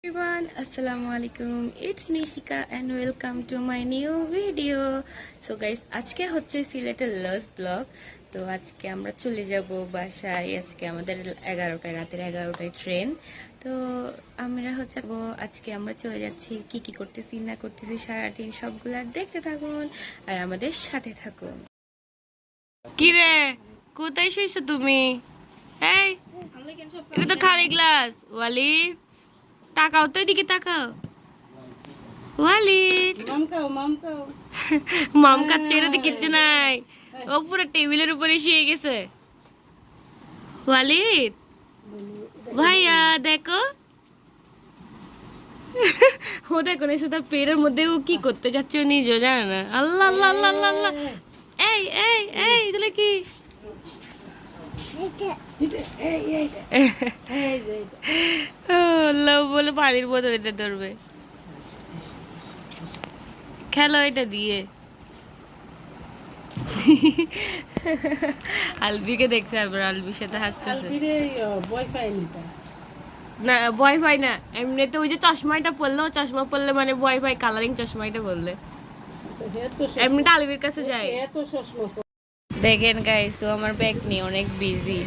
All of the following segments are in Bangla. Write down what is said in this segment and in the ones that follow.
Everyone, Assalamualaikum. It's Nishika and welcome to my new video. So guys, আজকে হচ্ছে সিলেটের লাস্ট ব্লগ। তো আজকে আমরা চলে যাব বাসায়। আজকে আমাদের 11টায় রাতের 11টায় ট্রেন। তো আজকে আমরা চলে যাচ্ছি, কি করতেছি না করতেছি সারাদিন সবগুলো দেখতে থাকুন আর আমাদের সাথে থাকুন। কি রে, কোথায় শুইছো তুমি? এই, এটা তো খালি গ্লাস। ওয়ালিদ, তাকাও তো, এদিকে তাকাও। ওয়ালিদ মাম খাচ্ছে, এটাতে কিচ্ছু নাই। ও পুরো টেবিলের উপরে শুয়ে গেছে। ওয়ালিদ ভাইয়া দেখো, ও দেখো না, তার পেটের মধ্যে ও কি করতে যাচ্ছে ও নিজেও জানে না। আল্লাহ আল্লাহ আল্লাহ আল্লাহ আল্লাহ। এই এই এই, এগুলো কি? বলে পানির বোতল এটা ধরবে, খেলো এটা দিয়ে। আলবিকে দেখছে, আবার আলবির সাথে হাসতেছে। না ওয়াইফাই না, এমনিতে ওই যে চশমাটা পরলো, চশমা পরলে মানে ওয়াইফাই কালারিং চশমাটা বললে এমনিতে আলবির কাছে যায়। দেখেন গাইস, তো আমার ব্যাগ নিয়ে অনেক বিজি।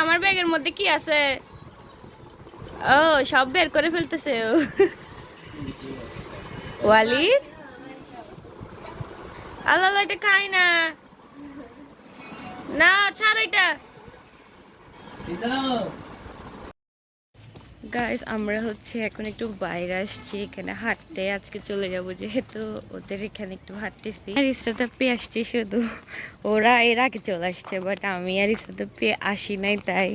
আমার ব্যাগের মধ্যে কি আছে? ও সব বের করে ফেলতেছে ও। ওয়ালিদ, আল্লাহ এটা খাই না, না ছাড় এটা। গাইস, আমরা হচ্ছে এখন একটু বাইরে আসছি, এখানে হাঁটতে। আজকে চলে যাব যেহেতু ওদের এখানে একটু হাঁটতেছি। আর ইসরাতে পেয়ে আসছি শুধু, ওরা এর আগে চলে আসছে, বাট আমি আর ইসরাতে পেয়ে আসি নাই, তাই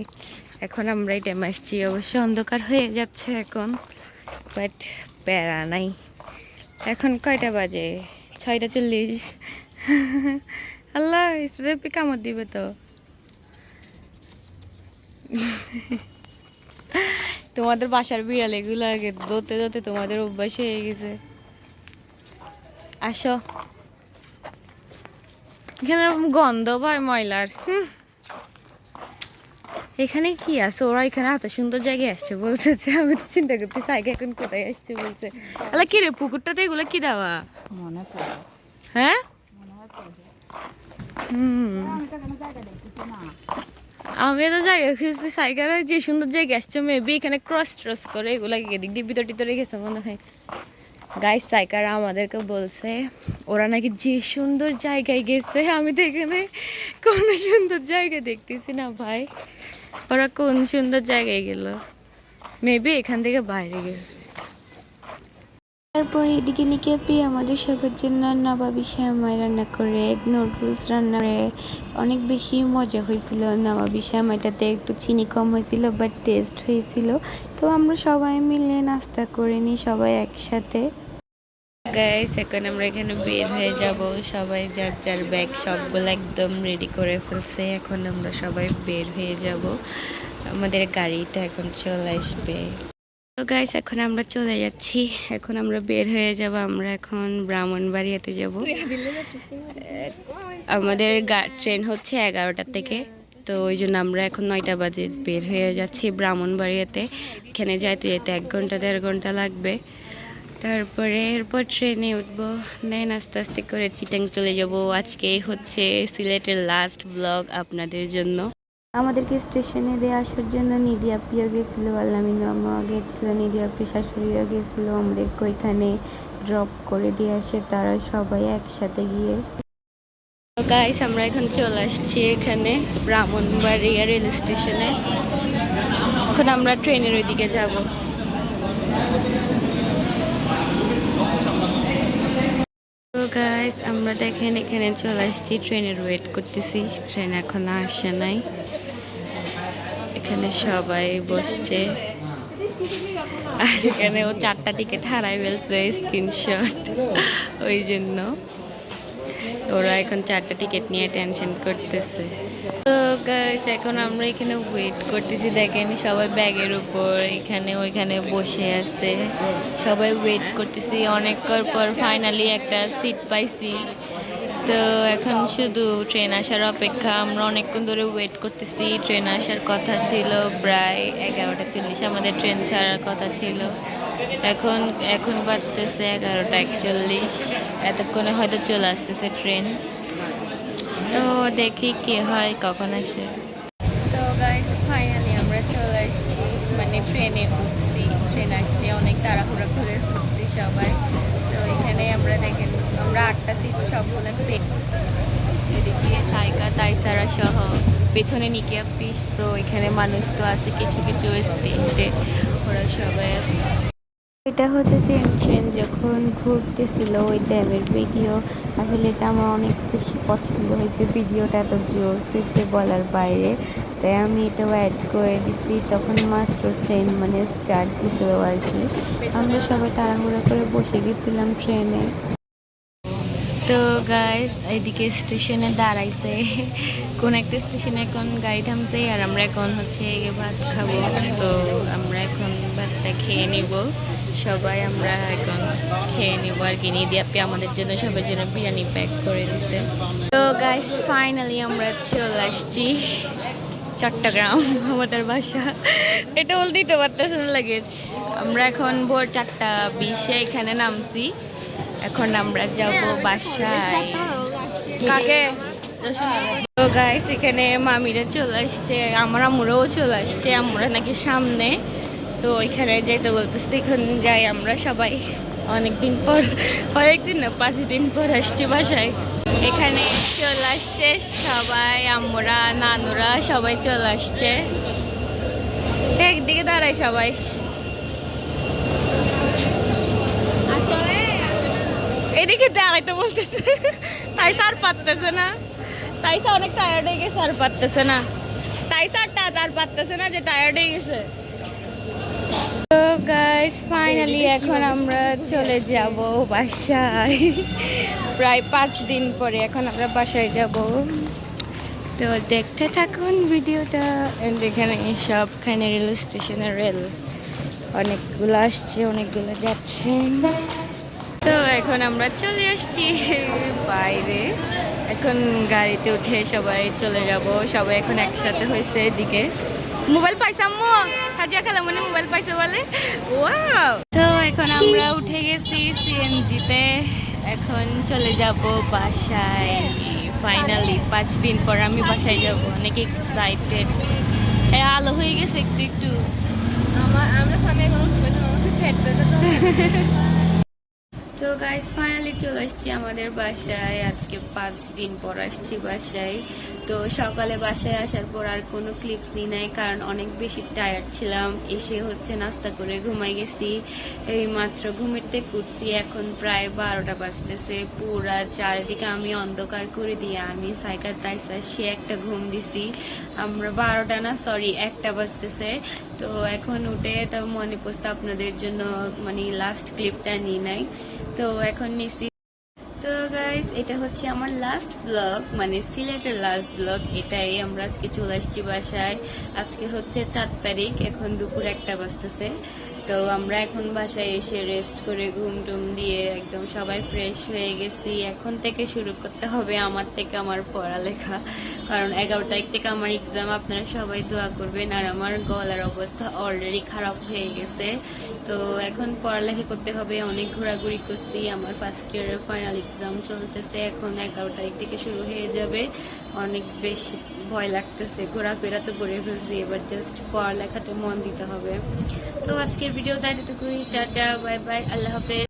এখন আমরা এই টাইম আসছি। অবশ্য অন্ধকার হয়ে যাচ্ছে এখন, বাট প্যারা নাই। এখন কয়টা বাজে? 6:40। আল্লাহ, ইসরাতে কামড় দিবে তো। তোমাদের বাসার বিড়াল এগুলো আগে দোতে দোতে তোমাদের অভ্যাস হয়ে গেছে। আসো, এখানে গন্ধ পায় ময়লার। এখানে কি আছে? ওরা এখানে এত সুন্দর জায়গায় আসছে বলছে, যে আমি তো চিন্তা করতে সাইকে এখন কোথায় আসছে বলছে। আল্লাহ, কি রে পুকুরটাতে এগুলো কি দেওয়া? হ্যাঁ, আমি তো জায়গা খুঁজছি, সাইকেল যে সুন্দর জায়গায় আসছে, মেবি এখানে ক্রস ট্রস করে এগুলা এদিক দিয়ে ভিতর টিতরে গেছে মনে হয়। গাইস, সাইকারা আমাদেরকে বলছে ওরা নাকি যে সুন্দর জায়গায় গেছে, আমি তো এখানে কোনো সুন্দর জায়গা দেখতেছি না ভাই। ওরা কোন সুন্দর জায়গায় গেল? মেবি এখান থেকে বাইরে গেছে। তারপরে এদিকে নিকে পেয়ে আমাদের সবার জন্য নবাবী শ্যামাই রান্না করে, নুডলস রান্না করে। অনেক বেশি মজা হয়েছিল। নবাবী শ্যামাইটাতে একটু চিনি কম হয়েছিল, বাট টেস্ট হয়েছিল। তো আমরা সবাই মিলে নাস্তা করে নিই, সবাই একসাথে। গাইস, এখন আমরা এখানে বের হয়ে যাব। সবাই যার যার ব্যাগ সবগুলো একদম রেডি করে ফেলছে। এখন আমরা সবাই বের হয়ে যাব, আমাদের গাড়িটা এখন চলে আসবে। তো গাইস, এখন আমরা চলে যাচ্ছি, এখন আমরা বের হয়ে যাব। আমরা এখন ব্রাহ্মণবাড়িয়াতে যাব। আমাদের ট্রেন হচ্ছে 11টা থেকে, তো ওই জন্য আমরা এখন 9টা বাজে বের হয়ে যাচ্ছি ব্রাহ্মণবাড়িয়াতে। এখানে যাইতে যেতে 1 ঘন্টা 1.5 ঘন্টা লাগবে। তারপরে এরপর ট্রেনে উঠবো, দেন আস্তে আস্তে করে চিটাং চলে যাব। আজকে হচ্ছে সিলেটের লাস্ট ব্লগ আপনাদের জন্য। আমাদেরকে স্টেশনে দিয়ে আসার জন্য নিডি আপিও গেছিলো, আল্লামিন মামাও গেছিলো, নিডি আপি শাশুড়িও গেছিলো আমাদেরকে ওইখানে ড্রপ করে দিয়ে আসে তারা সবাই একসাথে গিয়ে। তো গাইস, আমরা এখন চলে আসছি এখানে ব্রাহ্মণবাড়িয়া রেল স্টেশনে। এখন আমরা ট্রেনের ওইদিকে যাব। তো গাইস, আমরা দেখেন এখানে চলে আসছি, ট্রেনের ওয়েট করতেছি। ট্রেন এখন আসে নাই, এখানে সবাই বসছে। আর এখানে ও 4টা টিকিট হারাই ফেলছে, স্ক্রিনশট। ওই জন্য ওরা এখন 4টা টিকিট নিয়ে টেনশন করতেছে। তো গাইস, এখন আমরা এখানে ওয়েট করতেছি। দেখেন সবাই ব্যাগের উপর এখানে ওইখানে বসে আছে, সবাই ওয়েট করতেছি। অনেক পর ফাইনালি একটা সিট পাইছি। তো এখন শুধু ট্রেন আসার অপেক্ষা। আমরা অনেকক্ষণ ধরে ওয়েট করতেছি। ট্রেন আসার কথা ছিল প্রায় 11:40, আমাদের ট্রেন ছাড়ার কথা ছিল। এখন এখন বাজতেছে 11:41। এতক্ষণে হয়তো চলে আসতেছে ট্রেন। তো দেখি কি হয়, কখন আসে। তো গাইস ফাইনালি আমরা চলে আসছি, মানে ট্রেনে উঠছি। ট্রেন আসছে, অনেক তাড়াহুড়া করে উঠছি সবাই। তো এখানে আমরা দেখেন, আমরা 8টা সিট সবগুলো পেয়ে, এদিকে সাইকা তাইসারা সহ পেছনে নিকিয়া পিস। তো এখানে মানুষ তো আছে কিছু কিছু স্টেন্টে, ওরা সবাই আছে। এটা হচ্ছে ট্রেন যখন ঘুরতেছিল ওই টাইমের ভিডিও। আসলে এটা আমার অনেক বেশি পছন্দ হয়েছে, ভিডিওটা এত জোর হয়েছে বলার বাইরে, তাই আমি এটাও অ্যাড করে দিছি। তখন মাত্র ট্রেন মানে স্টার্ট দিছিল আর কি। আমরা সবাই তাড়াহুড়ো করে বসে গেছিলাম ট্রেনে। তো গাইস এদিকে স্টেশনে দাঁড়াইছে, কোন একটা স্টেশনে এখন গাড়ি থামছে, আর আমরা এখন হচ্ছে ভাত খাবো। তো আমরা এখন ভাতটা খেয়ে নিব সবাই। আমরা এখন খেয়ে নিব আর কি। নিয়ে দিয়ে আমাদের জন্য সবার জন্য বিরিয়ানি প্যাক করে দিছে। তো গাইস ফাইনালি আমরা চলে আসছি চট্টগ্রাম, আমাদের বাসা। এটা বলতেই তো পারতেছে না লাগেজ। আমরা এখন ভোর 4:20 এখানে নামছি। এখন আমরা যাব বাসায়। কাকে? তো গাইস এখানে মামিরা চলে আসছে, আমার আম্মুরাও চলে আসছে। আম্মুরা নাকি সামনে, তো এখানে যাইতে বলতেছে। এখন যাই আমরা সবাই। অনেকদিন পর, কয়েকদিন না 5 দিন পর আসছি বাসায়। এখানে চলে আসছে সবাই, আম্মুরা নানুরা সবাই চলে আসছে। একদিকে দাঁড়ায় সবাই। এদিকে দাঁড়াইতে বলতেছে, তাই স্যার পারতেছে না। তাই স্যার অনেক টায়ার্ড হয়ে গেছে, আর পারতেছে না। তাই স্যারটা তার পারতেছে না, যে টায়ার্ড হয়ে গেছে। তো গাইস ফাইনালি এখন আমরা চলে যাব বাসায়। প্রায় 5 দিন পরে এখন আমরা বাসায় যাব। তো দেখতে থাকুন ভিডিওটা। এখানে সবখানে রেল স্টেশনের রেল, অনেকগুলো আসছে অনেকগুলো যাচ্ছে। তো এখন আমরা চলে আসছি বাইরে। এখন গাড়িতে উঠে সবাই চলে যাব। সবাই এখন একসাথে হয়েছে। এদিকে মোবাইল পাইছে আম্মু, হাজিয়া খেলা মনে মোবাইল পাইছে বলে। ওয়াও! তো এখন আমরা উঠে গেছি সিএনজিতে। এখন চলে যাব বাসায়। ফাইনালি 5 দিন পর আমি বাসায় যাব। অনেক এক্সাইটেড। আলো হয়ে গেছে একটু একটু। আমরা সামনে কোনো সময় তো আমাকে ফেটবে তো। তো গাইস ফাইনালি চলে আসছি আমাদের বাসায়। আজকে 5 দিন পর আসছি বাসায়। তো সকালে বাসায় আসার পর আর কোনো ক্লিপস নিই নাই, কারণ অনেক বেশি টায়ার্ড ছিলাম। এসে হচ্ছে নাস্তা করে ঘুমাই গেছি। এই মাত্র ঘুমিতে উঠছি, এখন প্রায় 12টা বাজতেছে। পুরা চারিদিকে আমি অন্ধকার করে দিয়ে আমি সাইকেল তাইসা সে একটা ঘুম দিছি। আমরা 12টা না, সরি 1টা বাজতেছে। তো এখন উঠে তো মনে পড়ছে আপনাদের জন্য মানে লাস্ট ক্লিপটা নিই নাই, তো এখন নিছি। তো গাইস এটা হচ্ছে আমার লাস্ট ব্লগ, মানে সিলেটের লাস্ট ব্লগ এটাই। আমরা আজকে চলে আসছি বাসায়। আজকে হচ্ছে 4 তারিখ, এখন দুপুর 1টা বাজতেছে। তো আমরা এখন বাসায় এসে রেস্ট করে ঘুম টুম দিয়ে একদম সবাই ফ্রেশ হয়ে গেছি। এখন থেকে শুরু করতে হবে আমার পড়ালেখা, কারণ 11 তারিখ থেকে আমার এক্সাম। আপনারা সবাই দোয়া করবেন। আর আমার গলার অবস্থা অলরেডি খারাপ হয়ে গেছে। তো এখন পড়ালেখা করতে হবে। অনেক ঘোরাঘুরি করছি, আমার ফার্স্ট ইয়ারের ফাইনাল এক্সাম চলতেছে। এখন 11 তারিখ থেকে শুরু হয়ে যাবে। অনেক বেশি ভয় লাগতেছে, ঘোরাফেরা তো করে ফেলছি, এবার জাস্ট পড়ালেখাতে মন দিতে হবে। তো আজকের ভিডিওটা এতটুকুই। টাটা, বাই বাই, আল্লাহ হাফেজ।